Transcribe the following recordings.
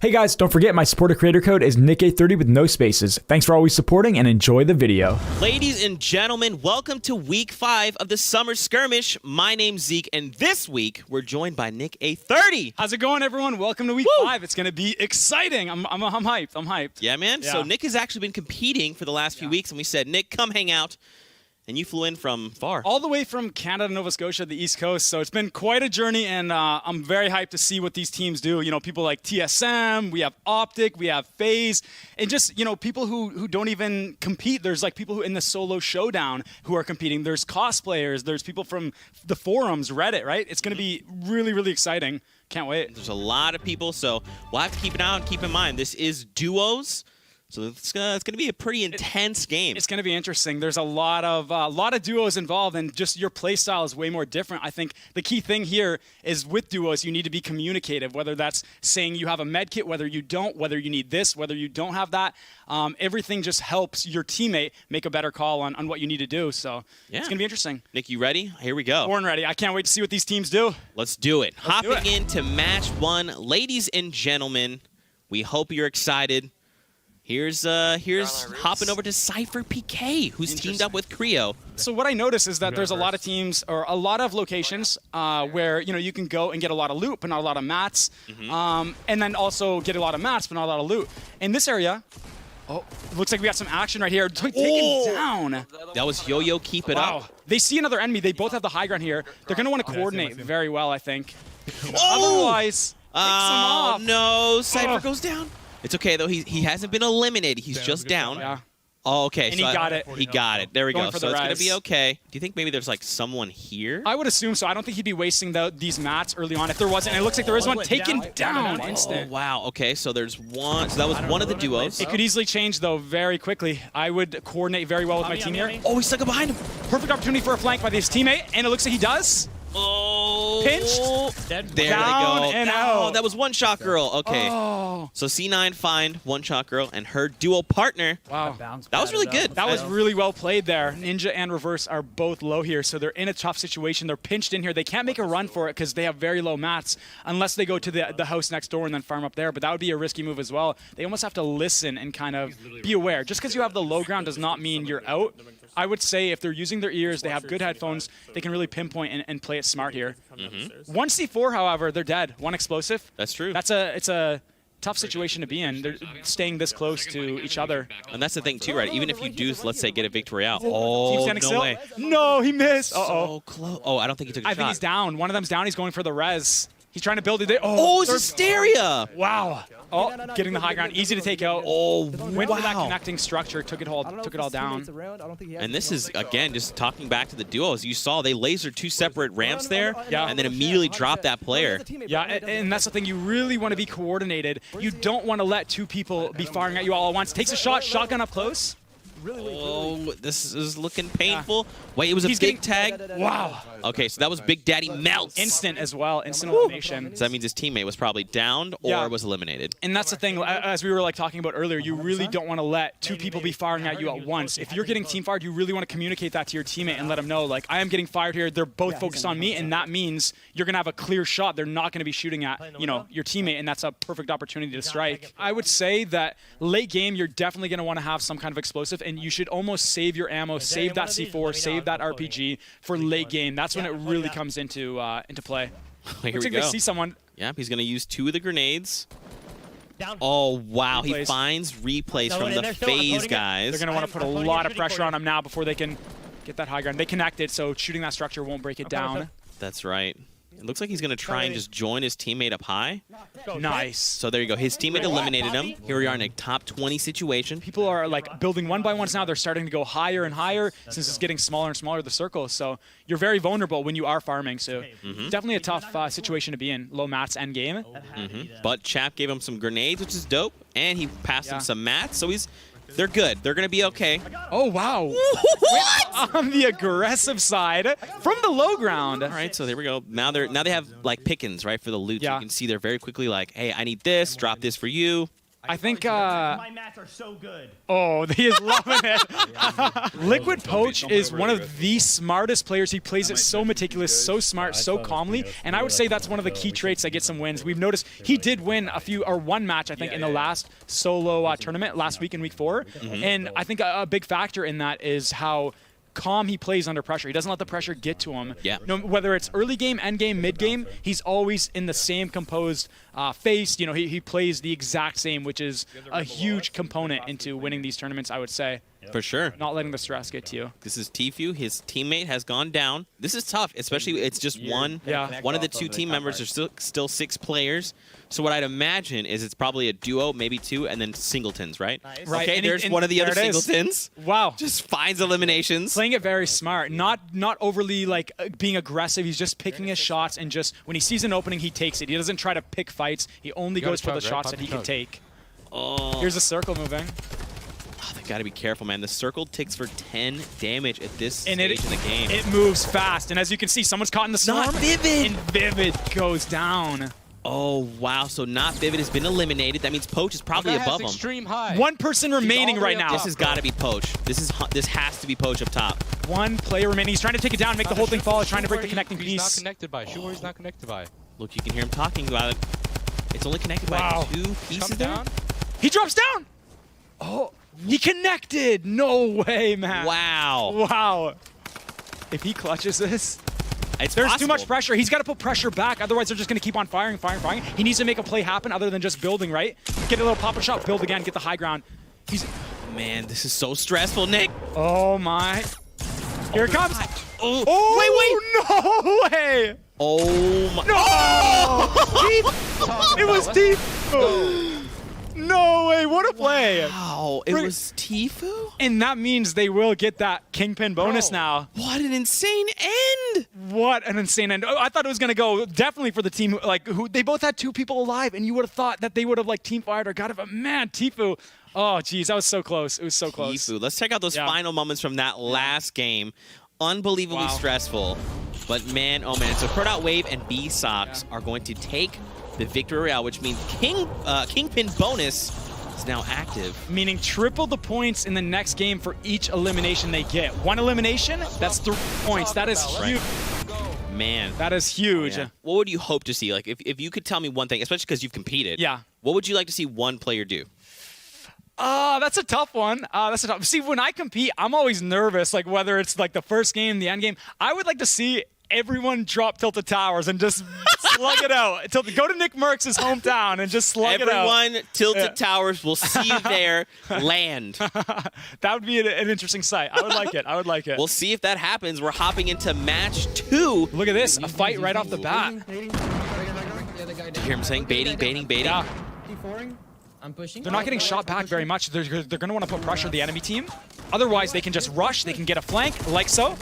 Hey guys, don't forget my supporter creator code is NickA30 with no spaces. Thanks for always supporting and enjoy the video. Ladies and gentlemen, welcome to week 5 of the Summer Skirmish. My name's Zeke, and this week we're joined by NickA30. How's it going, everyone? Welcome to week 5. It's going to be exciting. I'm hyped. I'm hyped. Yeah, man. Yeah. So Nick has actually been competing for the last few weeks, and we said, Nick, come hang out. And you flew in from far. All the way from Canada, Nova Scotia, the East Coast. So it's been quite a journey, and I'm very hyped to see what these teams do. You know, people like TSM, we have Optic, we have FaZe, and just, you know, people who don't even compete. There's like people who in the solo showdown who are competing. There's cosplayers. There's people from the forums, Reddit, right? It's going to be really, really exciting. Can't wait. There's a lot of people, so we'll have to keep an eye on. Keep in mind, this is duos. So it's going to be a pretty intense game. It's going to be interesting. There's a lot of duos involved, and just your play style is way more different. I think the key thing here is with duos, you need to be communicative, whether that's saying you have a med kit, whether you don't, whether you need this, whether you don't have that. Everything just helps your teammate make a better call on what you need to do. So yeah. It's going to be interesting. Nick, you ready? Here we go. Born ready. I can't wait to see what these teams do. Let's do it. Hopping into match 1. Ladies and gentlemen, we hope you're excited. Here's hopping over to Cypher PK, who's teamed up with Creo. So what I notice is that there's a lot of teams or a lot of locations where you can go and get a lot of loot, but not a lot of mats, and then also get a lot of mats, but not a lot of loot. In this area, it looks like we got some action right here. Taken down. That was Yo-Yo. Keep it up. They see another enemy. They both have the high ground here. They're going to want to coordinate very well, I think. Oh! Otherwise, Oh no! Cypher goes down. It's okay though. He hasn't been eliminated. He's just down. Yeah. Oh, okay. And so he got it. He got it. There we go. For So the it's gonna rise. be okay. Do you think maybe there's like someone here? I would assume so. I don't think he'd be wasting these mats early on if there wasn't. And it looks like there is one taken down instant. Oh, wow. Okay. So there's one. So that was one of the duos. It could easily change though very quickly. I would coordinate very well with my team here. Oh, he stuck it behind him. Perfect opportunity for a flank by his teammate, and it looks like he does. Oh. Pinched. There Down they go. and Oh, out. that was one shot girl. Okay. Oh. So C9 find one shot girl and her duo partner. Wow. That was really good. That was really well played there. Ninja and Reverse are both low here, so they're in a tough situation. They're pinched in here. They can't make a run for it because they have very low mats unless they go to the house next door and then farm up there, but that would be a risky move as well. They almost have to listen and kind of be aware. Just because you have the low ground does not mean you're out. I would say if they're using their ears, they have good headphones, they can really pinpoint and play it smart here. One C4, however, they're dead. One explosive. That's true. It's a tough situation to be in. They're staying this close to each other. And that's the thing too, right? Even if you do, let's say, get a victory out. Oh, Team standing no still. way. No, he missed. So close. Oh, I don't think he took a shot. I think he's down. One of them's down. He's going for the res. He's trying to build it. Oh, it's Hysteria. Wow. Oh, getting the high ground. Easy to take out. Oh, Went for that connecting structure. Took it all down. And this is, again, just talking back to the duos. You saw they lasered 2 separate ramps there, Yeah. and then immediately dropped that player. Yeah, and that's the thing. You really want to be coordinated. You don't want to let 2 people be firing at you all at once. Takes a shot. Shotgun up close. Oh, this is looking painful. Wait, it was a big tag? Wow. Okay, so that was Big Daddy Melts. Instant as well. Instant elimination. So that means his teammate was probably downed or was eliminated. And that's the thing, as we were talking about earlier, you really don't want to let 2 people be firing at you at once. If you're getting team fired, you really want to communicate that to your teammate and let them know, like, I am getting fired here. They're both focused on me, and that means you're going to have a clear shot. They're not going to be shooting at, your teammate, and that's a perfect opportunity to strike. I would say that late game, you're definitely going to want to have some kind of explosive, and you should almost save your ammo, save that C4, save that RPG for late game. That's when it really comes into play. Here Looks we like go. they see someone. Yep, he's going to use 2 of the grenades. Oh, wow. He Replays. finds replays from the FaZe guys. They're going to want to put a lot of pressure on him now before they can get that high ground. They connected, so shooting that structure won't break it down. That's right. It looks like he's going to try and just join his teammate up high. Nice. So there you go. His teammate eliminated him. Here we are in a top 20 situation. People are building one by ones now. They're starting to go higher and higher since it's getting smaller and smaller, the circle. So you're very vulnerable when you are farming. So definitely a tough situation to be in. Low mats end game. But Chap gave him some grenades, which is dope. And he passed him some mats. So they're good. They're going to be okay. Oh, wow. What? On the aggressive side from the low ground. All right, so there we go. Now they have like pickings, right, for the loot. So Yeah. you can see they're very quickly like, hey, I need this, drop this for you. I think my mats are so good. oh, he is loving it. Liquid Poach is one of the smartest players. He plays it so meticulous, so smart, so calmly, and I would say that's one of the key traits that get some wins. We've noticed he did win one match, I think, in the last solo tournament last week in week 4, and I think a big factor in that is how calm he plays under pressure. He doesn't let the pressure get to him. Yeah. No, whether it's early game, end game, mid game, he's always in the same composed face. You know, he plays the exact same, which is a huge component into winning these tournaments, I would say. For sure. Not letting the stress get to you. This is Tfue. His teammate has gone down. This is tough, especially it's just one. Yeah. One of the 2 team members are still 6 players. So what I'd imagine is it's probably a duo, maybe 2, and then singletons, right? Nice. Right. Okay, And there's one of the other there it is. singletons. Wow. Just finds eliminations. Playing it very smart, not overly like being aggressive. He's just picking his shots, and just when he sees an opening, he takes it. He doesn't try to pick fights. He only goes for the shots that he can take. Oh. Here's a circle moving. Oh, they gotta be careful, man. The circle ticks for 10 damage at this And stage in the game. it moves fast, and as you can see, someone's caught in the storm. Not Vivid! And Vivid goes down. Oh, wow. So Not Vivid has been eliminated. That means Poach is probably above him. Extreme high. One person remaining all the way right up now. This has got to be Poach. This has to be Poach up top. One player remaining. He's trying to take it down, make the whole thing fall. He's trying to break the connecting He's not piece. connected by. Shoot where he's not connected by. Look, you can hear him talking about it. It's only connected Wow. by 2 pieces Come there. down. He drops down. Oh, he connected. No way, man. Wow. Wow. If he clutches this, It's there's too possible. much pressure. He's got to put pressure back. Otherwise, they're just going to keep on firing. He needs to make a play happen other than just building, right? Get a little pop and shot, build again, get the high ground. He's... Man, this is so stressful, Nick. Oh, my. Here it comes. Oh, Oh, no way. Oh, my. No! It was deep. No way. What a play. Wow. It Bring- was Tfue? And that means they will get that Kingpin bonus now. What an insane end. What an insane end. Oh, I thought it was going to go definitely for the team, like, who they both had 2 people alive, and you would have thought that they would have, like, team fired or got it. But, man, Tfue, oh, geez, that was so close. It was so close. Tfue. Let's check out those Yeah. final moments from that last game. Unbelievably Wow. stressful. But, man, oh, man. So, Prout Wave and B-Sox are going to take the Victory Royale, which means Kingpin bonus is now active. Meaning triple the points in the next game for each elimination they get. 1 elimination, that's 3 points. That is huge. Man. That is huge. Yeah. What would you hope to see? Like, if you could tell me one thing, especially because you've competed. Yeah. What would you like to see one player do? That's a tough one. See, when I compete, I'm always nervous, like whether it's like the first game, the end game. I would like to see everyone drop Tilted Towers and just slug it out. Go to Nick Merckx' hometown and just slug it out. Everyone, Tilted Towers, will see you there. Land. That would be an interesting sight. I would like it. I would like it. We'll see if that happens. We're hopping into match 2. Look at this, a fight right off the bat. You hear him saying baiting, baiting, baiting? Yeah. I'm pushing. They're not getting shot back very much. They're going to want to put pressure on the enemy team. Otherwise, they can just rush. They can get a flank, like so.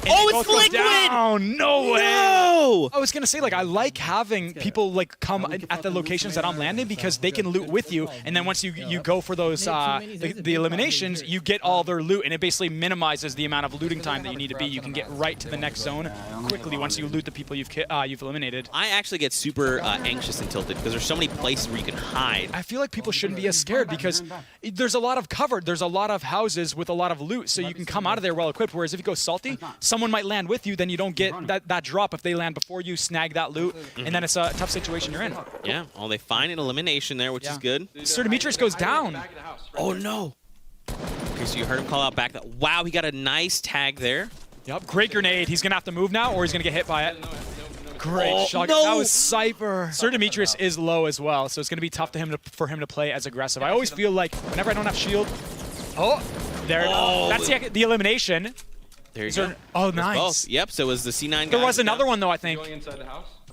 And Oh, they it's both go Liquid! down. No way! No! I was gonna say, like, I like having people like come at the locations that I'm landing because they can loot with you, and then once you go for those the eliminations, you get all their loot, and it basically minimizes the amount of looting time that you need to be. You can get right to the next zone quickly once you loot the people you've eliminated. I actually get super anxious in Tilted because there's so many places where you can hide. I feel like people shouldn't be as scared because there's a lot of cover. There's a lot of houses with a lot of loot, so you can come out of there well equipped. Whereas if you go salty, someone might land with you, then you don't get that drop if they land before you, snag that loot, and then it's a tough situation you're in. Yeah, well, they find an elimination there, which is good. Sir Demetrius goes down. Oh, no. Okay, so you heard him call out back. Wow, he got a nice tag there. Yep, great grenade. He's going to have to move now, or he's going to get hit by it. Great shot. no. That was Cypher. Sir Demetrius is low as well, so it's going to be tough for him to play as aggressive. I always feel like whenever I don't have shield... Oh, there it is. That's the elimination. There you go. Oh, Both. nice. Yep, so it was the C9 guy. There was another one, though, I think.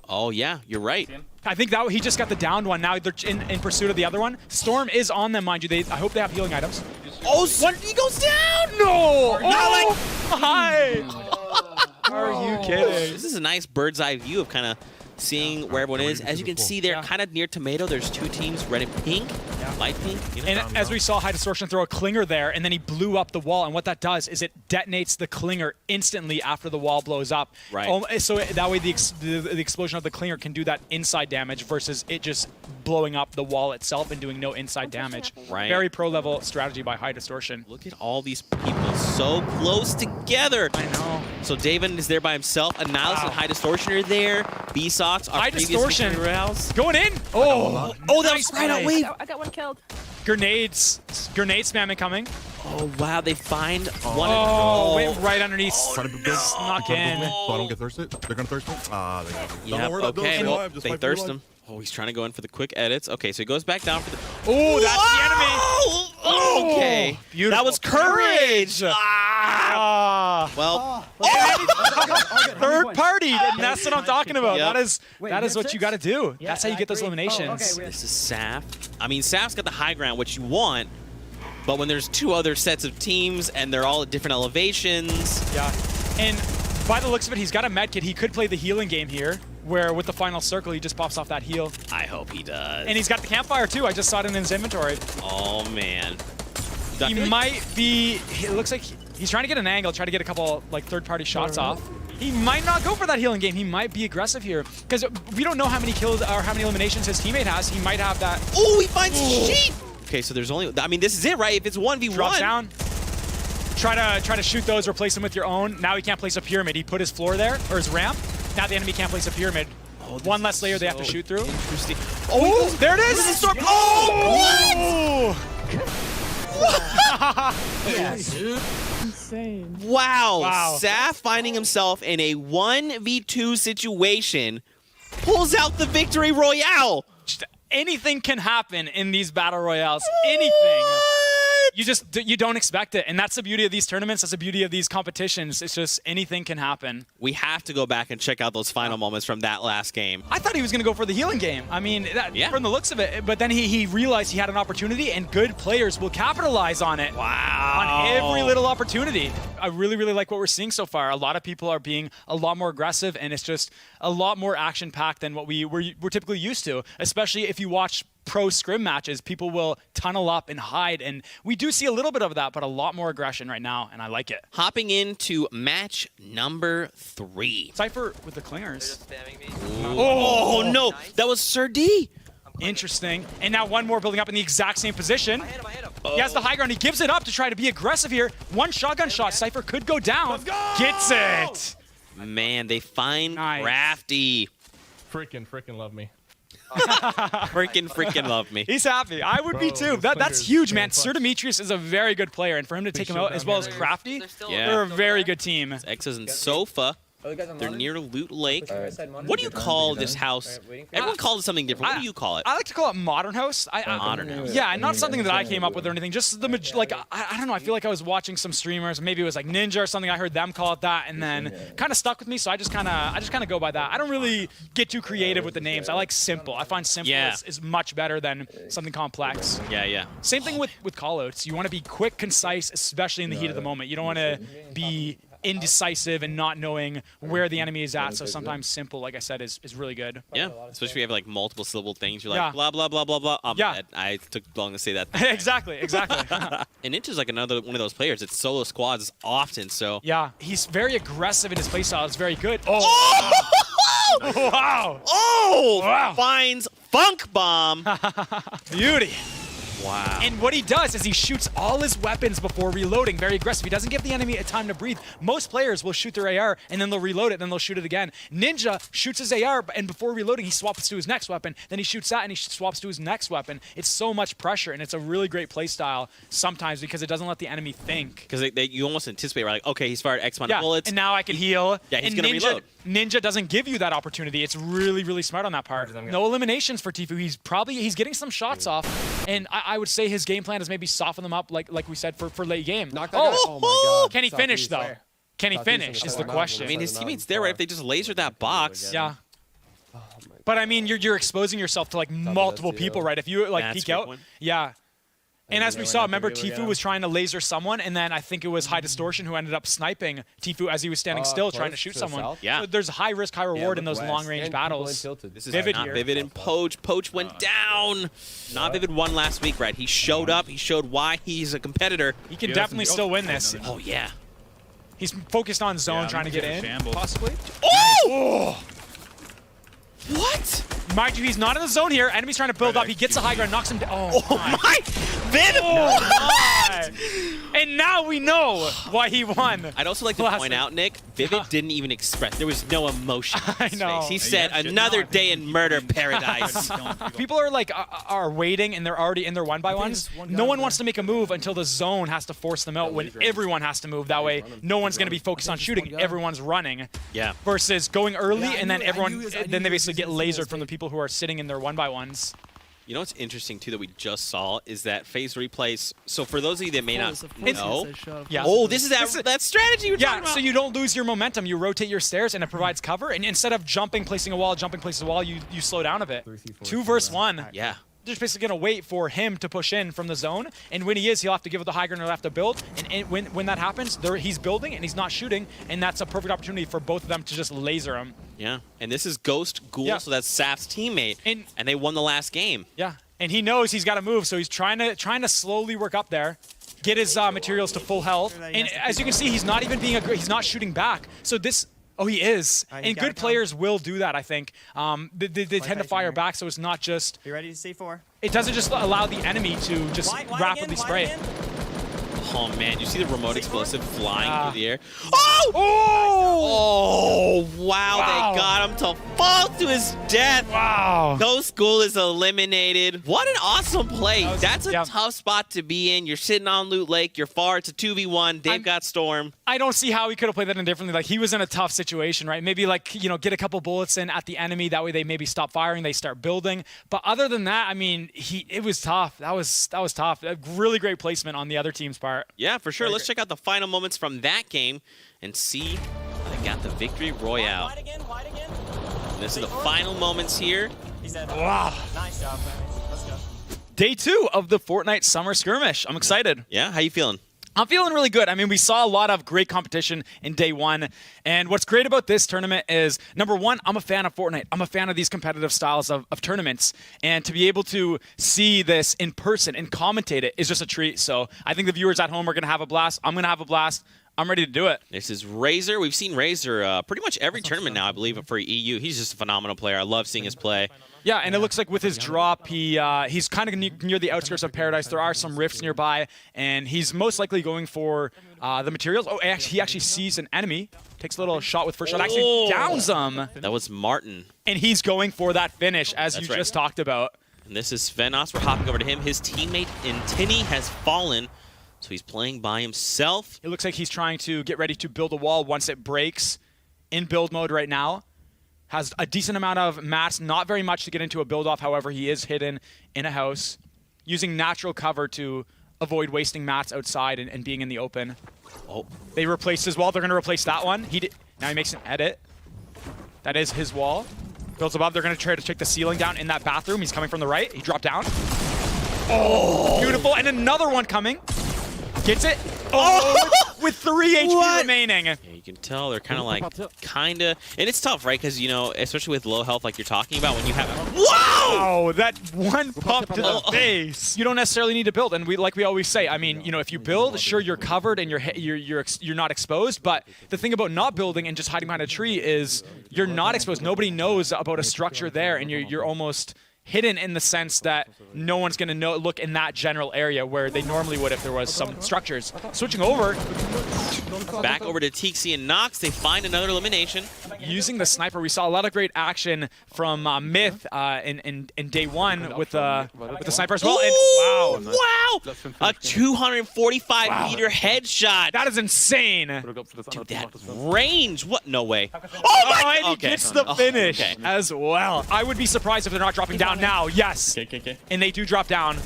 Oh, yeah, you're right. I think that he just got the downed one. Now they're in pursuit of the other one. Storm is on them, mind you. I hope they have healing items. Oh, he goes down! No! Oh, Hi! Are you kidding? This is a nice bird's eye view of kind of seeing where everyone is. As you can see there, kind of near Tomato, there's 2 teams, red and pink, light pink. You know? And as we saw High Distortion throw a clinger there, and then he blew up the wall, and what that does is it detonates the clinger instantly after the wall blows up. Right. So that way the explosion of the clinger can do that inside damage versus it just blowing up the wall itself and doing no inside damage. Right. Very pro-level strategy by High Distortion. Look at all these people so close together. I know. So David is there by himself. Annihilus and High Distortion are there. B-Sox are High Distortion rounds. going in. Oh, Oh, that nice was right out. play. Wait. I got one killed. Grenades. Grenade spam incoming. Oh, wow. They find one. Oh, wait, right underneath. Snuck in. So I don't get thirsted. They're gonna thirst me. Ah, they got me. Yeah, Don't worry about okay. those. Well, Alive, just they fight for your thirst life. him. Oh, he's trying to go in for the quick edits. Okay, so he goes back down for the... Oh, that's the enemy. Oh, okay. Beautiful. That was courage. Ah. Well, Third party, and that's what I'm talking about. Yep. That is what you got to do. That's how you get those eliminations. this is Saf. I mean, Saf's got the high ground, which you want, but when there's two other sets of teams and they're all at different elevations... Yeah, and by the looks of it, he's got a med kit. He could play the healing game here, where with the final circle, he just pops off that heal. I hope he does. And he's got the campfire too. I just saw it in his inventory. Oh, man. He might be, it looks like he's trying to get an angle, try to get a couple like third-party shots off. He might not go for that healing game. He might be aggressive here because we don't know how many kills or how many eliminations his teammate has. He might have that. Oh, he finds sheep. Okay, so there's only, I mean, this is it, right? If it's 1v1. Drops down. Try to shoot those, replace them with your own. Now he can't place a pyramid. He put his floor there, or his ramp. Now the enemy can't place a pyramid. One less layer they have to shoot through. Interesting. Oh, there it is! Oh, Insane. Wow. Wow. Saf finding himself in a 1v2 situation pulls out the victory royale. Just anything can happen in these battle royales. Anything. You don't expect it, and that's the beauty of these tournaments. That's the beauty of these competitions. It's just anything can happen. We have to go back and check out those final moments from that last game. I thought he was going to go for the healing game. I mean, Yeah. from the looks of it, but then he realized he had an opportunity, and good players will capitalize on it. Wow. On every little opportunity. I really, really like what we're seeing so far. A lot of people are being a lot more aggressive, and it's just a lot more action-packed than what we're typically used to, especially if you watch pro scrim matches. People will tunnel up and hide, and we do see a little bit of that, but a lot more aggression right now, and I like it. Hopping into match number 3. Cypher with the clingers. Oh, no. That was Sir D. Interesting. And now one more building up in the exact same position. He has the high ground. He gives it up to try to be aggressive here. One shotgun shot. Cypher could go down. Gets it. Man, they find Nice. Crafty. Freaking love me. Freaking love me. He's happy. I would be too. That's huge, man. Sir Demetrius is a very good player, and for him to take him out as well as Crafty, Yeah. they're a very good team. X's and Sofa. They're near Loot Lake. What do you call this house? Everyone calls it something different. What do you call it? I like to call it Modern House. Modern House. Yeah, not something that I came up with or anything. Just like I don't know. I feel like I was watching some streamers. Maybe it was like Ninja or something. I heard them call it that, and then kind of stuck with me. So I just kind of go by that. I don't really get too creative with the names. I like simple. I find simple is much better than something complex. Yeah. Same thing with callouts. You want to be quick, concise, especially in the heat of the moment. You don't want to be indecisive and not knowing where the enemy is at. So sometimes simple, like I said, is really good. Yeah, especially if you have like multiple syllable things. You're like Yeah. blah blah blah blah blah. Yeah. Dead. I took long to say that. exactly. And Ninja's like another one of those players. It's solo squads often. So Yeah, he's very aggressive in his playstyle. It's very good. Oh! Wow! oh, Wow. finds Funk Bomb. Beauty. Wow. And what he does is he shoots all his weapons before reloading. Very aggressive. He doesn't give the enemy a time to breathe. Most players will shoot their AR and then they'll reload it, then they'll shoot it again. Ninja shoots his AR, and before reloading, he swaps to his next weapon. Then he shoots that and he swaps to his next weapon. It's so much pressure, and it's a really great play style sometimes because it doesn't let the enemy think. Because you almost anticipate, right? Like, okay, he's fired X amount of Yeah, bullets. and now I can heal. Yeah, he's And gonna reload. Ninja doesn't give you that opportunity. It's really, really smart on that part. No eliminations for Tfue. He's getting some shots off, and I would say his game plan is maybe soften them up, like we said, for late game. Oh my god. Can he finish though? Can he finish is the question. I mean, his teammates there, right? If they just lasered that box. Yeah. But I mean, you're exposing yourself to like multiple people, right? If you like That's a peek good out, point. yeah. And as we saw, remember Tfue was trying to laser someone, and then I think it was High Distortion who ended up sniping Tfue as he was standing still trying to shoot someone. Yeah. So there's high risk, high reward in those long-range battles. This is Vivid not here. Vivid and Poach. Poach went down. Not Vivid won last week, right? He showed up. He showed why he's a competitor. He can definitely still win this. Oh, yeah. He's focused on zone, trying to get in, possibly. Oh! What? Mind you, he's not in the zone here. Enemy's trying to build up. He gets a high ground, knocks him down. Oh my! Venom! Oh my! And now we know why he won. I'd also like to point out, Nick, Vivid didn't even express. There was no emotion on his know. face. He said, "Another day in murder paradise." People are like are waiting, and they're already in their 1-by-1s. No one wants to make a move until the zone has to force them out. When everyone has to move, that way no one's going to be focused on shooting. Everyone's running. Yeah. Versus going early, and then then they basically get lasered from the people who are sitting in their 1-by-1s. You know what's interesting too that we just saw is that phase replays. So for those of you that may not know, Yeah. oh, this is that strategy you were talking about. So you don't lose your momentum. You rotate your stairs, and it provides cover. And instead of jumping, placing a wall, you slow down a bit. 2 versus 1. Yeah. They're just basically going to wait for him to push in from the zone. And when he is, he'll have to give it the high ground, he'll have to build. And when that happens, he's building and he's not shooting. And that's a perfect opportunity for both of them to just laser him. Yeah. And this is Ghost Ghoul, so that's Saf's teammate. And they won the last game. Yeah. And he knows he's got to move, so he's trying to slowly work up there, get his materials to full health. And as you can see, he's not even he's not shooting back. So this. Oh, he is. And good players will do that, I think. They tend to fire back, so it's not just... You ready to C4? It doesn't just allow the enemy to just rapidly spray. Oh, man. You see the remote explosive flying through the air? Oh! Oh, wow. They got him to fall to his death. Wow. Ghost Ghoul is eliminated. What an awesome play. That's a yeah. tough spot to be in. You're sitting on Loot Lake. You're far. It's a 2v1. They've got Storm. I don't see how he could have played that indifferently. Like, he was in a tough situation, right? Maybe, like, you know, get a couple bullets in at the enemy. That way they maybe stop firing. They start building. But other than that, I mean, it was tough. That was tough. A really great placement on the other team's part. Yeah, for sure. Let's check out the final moments from that game and see how they got the victory royale. Wide again. And this is the final moments here. He's dead. Wow. Nice job, man. Let's go. Day 2 of the Fortnite Summer Skirmish. I'm excited. Yeah, how you feeling? I'm feeling really good. I mean, we saw a lot of great competition in day 1. And what's great about this tournament is, number 1, I'm a fan of Fortnite. I'm a fan of these competitive styles of tournaments. And to be able to see this in person and commentate it is just a treat. So I think the viewers at home are going to have a blast. I'm going to have a blast. I'm ready to do it. This is Razor. We've seen Razor pretty much every tournament now, I believe, for EU. He's just a phenomenal player. I love seeing his play. Yeah, and it looks like with his drop, he's kind of near the outskirts of Paradise. There are some rifts nearby, and he's most likely going for the materials. Oh, he actually sees an enemy, takes a little shot with first shot, actually downs him. That was Martin. And he's going for that finish, as That's you right. just talked about. And this is Venos. We're hopping over to him. His teammate Intini has fallen, so he's playing by himself. It looks like he's trying to get ready to build a wall once it breaks. In build mode right now. Has a decent amount of mats, not very much to get into a build-off. However, he is hidden in a house, using natural cover to avoid wasting mats outside and being in the open. Oh, They replaced his wall. They're going to replace that one. Now he makes an edit. That is his wall. Builds above. They're going to try to check the ceiling down in that bathroom. He's coming from the right. He dropped down. Oh, beautiful. And another one coming. Gets it. Oh, with 3 HP remaining. yeah, you can tell they're kind of like, and it's tough, right? Because, you know, especially with low health like you're talking about, when you have Whoa! Oh, that one pump to the face. You don't necessarily need to build, and like we always say, I mean, you know, if you build, sure, you're covered and you're not exposed. But the thing about not building and just hiding behind a tree is you're not exposed. Nobody knows about a structure there, and you're almost hidden in the sense that no one's going to look in that general area where they normally would if there was some structures. Switching over. Back over to Tixi and Nox. They find another elimination. Using the sniper, we saw a lot of great action from Myth in day 1 with the sniper as well. And Wow! A 245-meter headshot. that is insane. Dude, that range. What? No way. Oh, and he Okay. gets the finish okay. as well. I would be surprised if they're not dropping down now. Yes. And they do drop down.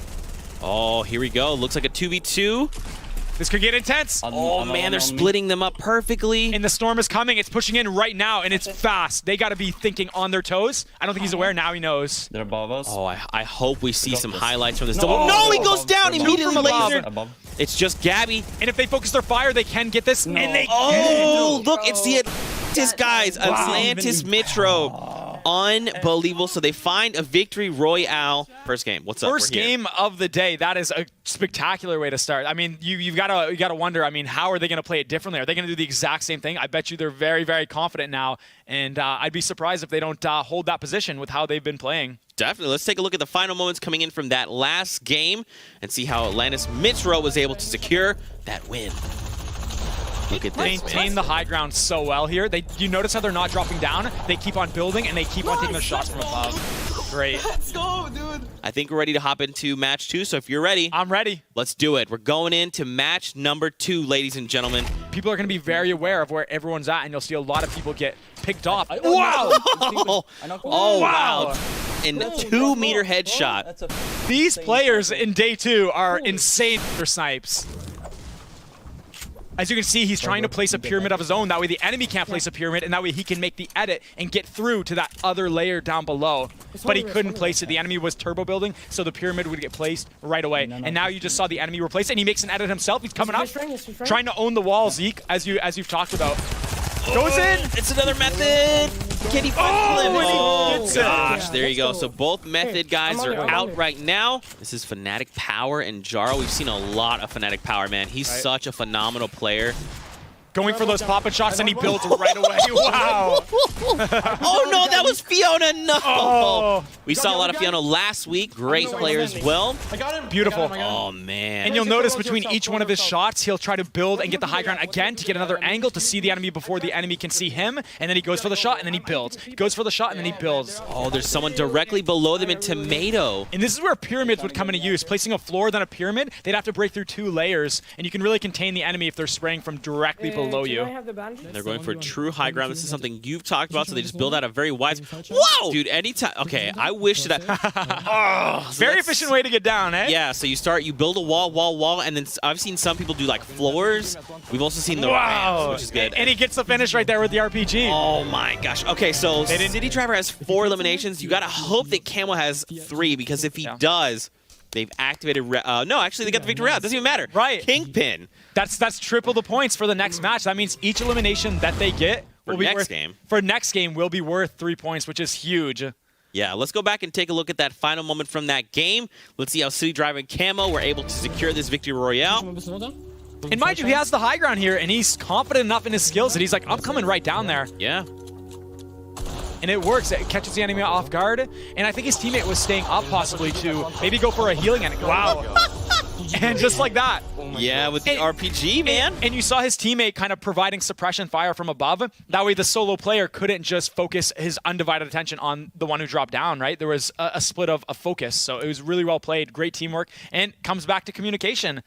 Oh, here we go. Looks like a 2v2. This could get intense. Oh, man, they're splitting them up perfectly. And the storm is coming. It's pushing in right now, and it's fast. They got to be thinking on their toes. I don't think he's aware. Now he knows. They're above us. Oh, I hope we see some highlights from this. No. No, he goes down Above. immediately. From above. Lasered. It's just Gabby. And if they focus their fire, they can get this. And they Oh, look, it's the Atlantis guys. Atlantis Metro. Unbelievable. So they find a victory royale. First game. What's up? First game of the day. That is a spectacular way to start. I mean, you've got to wonder. I mean, how are they going to play it differently? Are they going to do the exact same thing? I bet you they're very, very confident now, and I'd be surprised if they don't hold that position with how they've been playing. Definitely. Let's take a look at the final moments coming in from that last game and see how Atlantis Mitro was able to secure that win. Look at this. Maintain the high ground so well here. You notice how they're not dropping down? They keep on building, and they keep on taking their shots from above. Great. Let's go, dude. I think we're ready to hop into match 2, so if you're ready, I'm ready. let's do it. We're going into match number 2, ladies and gentlemen. People are going to be very aware of where everyone's at, and you'll see a lot of people get picked off. Wow! Oh, Wow! And a 2-meter headshot. These players in day 2 are insane with their snipes. As you can see, he's trying to place a pyramid of his own. That way the enemy can't place a pyramid, and that way he can make the edit and get through to that other layer down below. But he couldn't place it. The enemy was turbo building, so the pyramid would get placed right away. And now you just saw the enemy replace it, and he makes an edit himself. He's coming up, trying to own the wall, Zeke, as you've talked about. Goes in! It's another method! Can he find him? Oh, gets it. gosh, there you go. So both method guys are out right now. This is Fnatic Power and Jaro. We've seen a lot of Fnatic Power, man. He's such a phenomenal player. Going for those pop-in shots, and he builds right away. Wow! Oh no, that was Fiona! No! Oh. We saw a lot of Fiona last week. Great player as well. I got him. Beautiful. Oh man. And you'll notice between each one of his shots, he'll try to build and get the high ground again to get another angle to see the enemy before the enemy can see him. And then he goes for the shot, and then he builds. He goes for the shot, and then he builds. Oh, there's someone directly below them in Tomato. And this is where pyramids would come into use. Placing a floor, then a pyramid, they'd have to break through 2 layers. And you can really contain the enemy if they're spraying from directly below you. They're going for true high ground. This is something you've talked about, so they just build out a very wide... Whoa! Dude, anytime... Okay, I wish that... Oh, so very efficient way to get down, eh? Yeah, so you build a wall, and then I've seen some people do, like, floors. We've also seen the ramps, which is good. And he gets the finish right there with the RPG. Oh, my gosh. Okay, so City Driver has 4 eliminations. You gotta hope that Camo has 3, because if he does... They've activated... no, actually, they got the victory route. Doesn't even matter. Right. Kingpin. That's triple the points for the next match. That means each elimination that they get will be worth... For next game will be worth 3 points, which is huge. Yeah, let's go back and take a look at that final moment from that game. Let's see how City Driver and Camo were able to secure this victory royale. And mind you, he has the high ground here, and he's confident enough in his skills that he's like, I'm coming right down there. Yeah. And it works. It catches the enemy off guard. And I think his teammate was staying up possibly to maybe go for a healing enemy. Wow. And just like that. Yeah, with the RPG, man. And you saw his teammate kind of providing suppression fire from above. That way the solo player couldn't just focus his undivided attention on the one who dropped down, right? There was a split of a focus. So it was really well played. Great teamwork. And comes back to communication.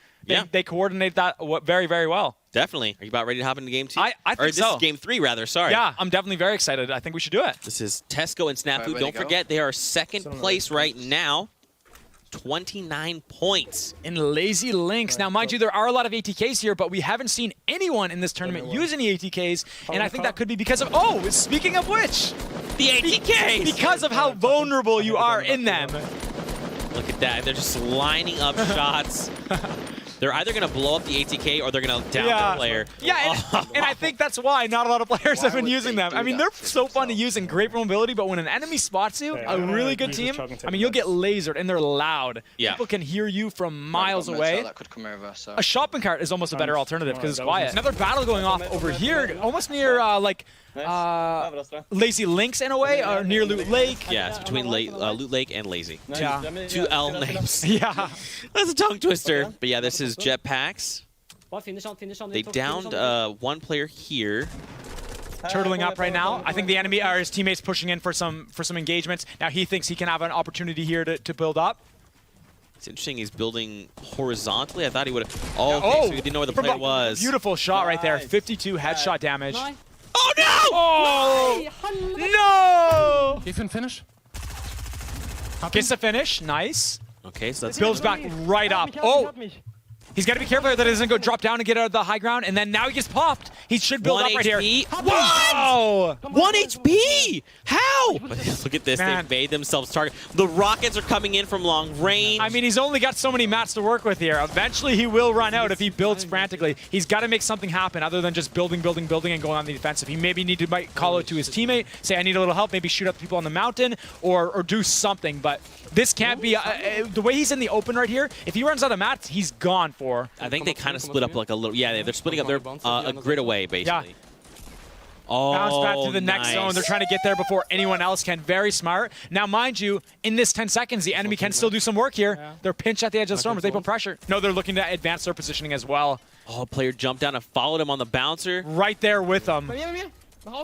They coordinate that very, very well. Definitely. Are you about ready to hop into game 2? I think or this so. is game 3, rather. Sorry. Yeah, I'm definitely very excited. I think we should do it. This is Tesco and Snafu. Don't forget, they are second place right now. 29 points. In Lazy Lynx. Now, mind you, there are a lot of ATKs here, but we haven't seen anyone in this tournament use any ATKs, and I think that could be because of... Oh, speaking of which... The ATKs! Because of how vulnerable you are in them. Look at that. They're just lining up shots. They're either going to blow up the ATK or they're going to down the player. Yeah, and I think that's why not a lot of players have been using them. I mean, they're so fun to use and great for mobility, but when an enemy spots you, a really good team, I mean, you'll get lasered, and they're loud. Yeah. People can hear you from miles away. A shopping cart is almost a better alternative because it's quiet. Another battle going off over here, almost near, Lazy Lynx in a way, or near Loot Lake. Yeah, it's between Loot Lake and Lazy. Yeah. 2 L names. Yeah. That's a tongue twister. But yeah, this is Jetpacks. They downed one player here. Turtling up right now. I think the enemy or his teammates pushing in for some engagements. Now he thinks he can have an opportunity here to build up. It's interesting he's building horizontally. I thought he would have... Oh, okay, so he didn't know where the player was. Beautiful shot right there. 52 headshot damage. Oh, no! Oh! No! Give him finish. Gets the finish. Nice. Okay, so that's... Builds back right up. Oh! He's got to be careful that he doesn't go drop down and get out of the high ground, and then now he gets popped. He should build 1 up right here. HP. Wow! 1 HP! How? Look at this. Man. They made themselves target. The rockets are coming in from long range. I mean, he's only got so many mats to work with here. Eventually, he will run out if he builds frantically. He's got to make something happen other than just building, and going on the defensive. He maybe need to might call out to his teammate, say, I need a little help, maybe shoot up people on the mountain or do something. But this can't be, the way he's in the open right here, if he runs out of mats, he's gone for. I think they kind of split up like a little. Yeah, they're splitting up. They're a grid away, basically. Yeah. Oh, Bounce back to the next nice. zone. They're trying to get there before anyone else can. Very smart. Now, mind you, in this 10 seconds, the enemy can still do some work here. They're pinched at the edge of the storm as they put pressure. No, they're looking to advance their positioning as well. Oh, player jumped down and followed him on the bouncer. Right there with them.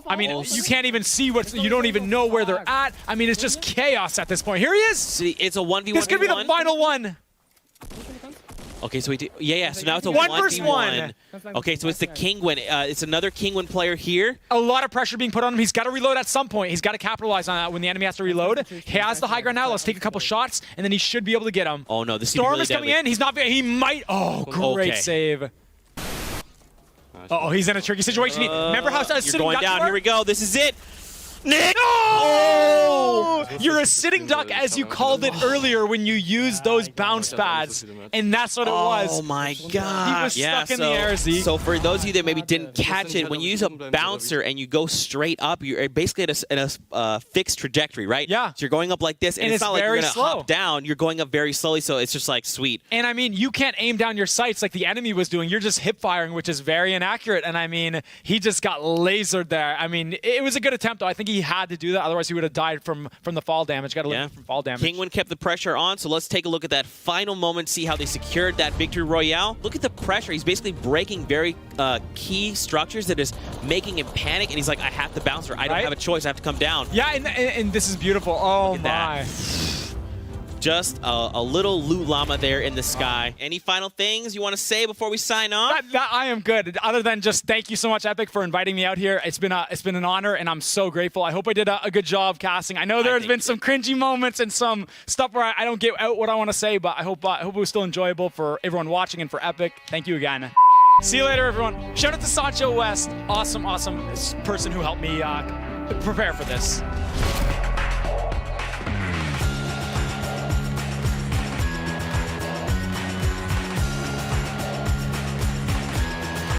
I mean, you can't even see what's. You don't even know where they're at. I mean, it's just chaos at this point. Here he is. See, it's a 1v1. This could be the final one. Okay, so so now it's a 1 1v1. versus 1. Okay, so it's the Kingwin. It's another Kingwin player here. A lot of pressure being put on him. He's got to reload at some point. He's got to capitalize on that when the enemy has to reload. He has the high ground now. Let's take a couple shots, and then he should be able to get him. Oh no, this Storm really is coming deadly. in. He's not. He might. Oh, great Okay. save. Uh-oh, he's in a tricky situation. Remember how You're sitting going ducks down. work? Here we go. This is it. Nick! Oh! You're a sitting duck, as you called it earlier when you used those bounce pads, and that's what it was. Oh my god. He was stuck in the air, Zeke. So for those of you that maybe didn't catch it, when you use a bouncer and you go straight up, you're basically at a fixed trajectory, right? Yeah. So you're going up like this, and And it's it's not like you're very going to slow. hop down. You're going up very slowly, so it's just like sweet. And I mean, you can't aim down your sights like the enemy was doing. You're just hip firing, which is very inaccurate. And I mean, he just got lasered there. I mean, it was a good attempt, though. I think he had to do that. Otherwise, he would have died from the fall damage. Got to live from fall damage. Kingwin kept the pressure on, so let's take a look at that final moment, see how they secured that victory royale. Look at the pressure. He's basically breaking very key structures that is making him panic, and he's like, I have to bounce, or I don't Right? have a choice. I have to come down. Yeah, and this is beautiful. Oh, Look at my. Just a little loot llama there in the sky. Any final things you want to say before we sign off? I am good. Other than just thank you so much, Epic, for inviting me out here. It's been an honor, and I'm so grateful. I hope I did a good job casting. I know there's been some cringy moments and some stuff where I don't get out what I want to say, but I hope it was still enjoyable for everyone watching and for Epic. Thank you again. See you later, everyone. Shout out to Sancho West. Awesome person who helped me prepare for this.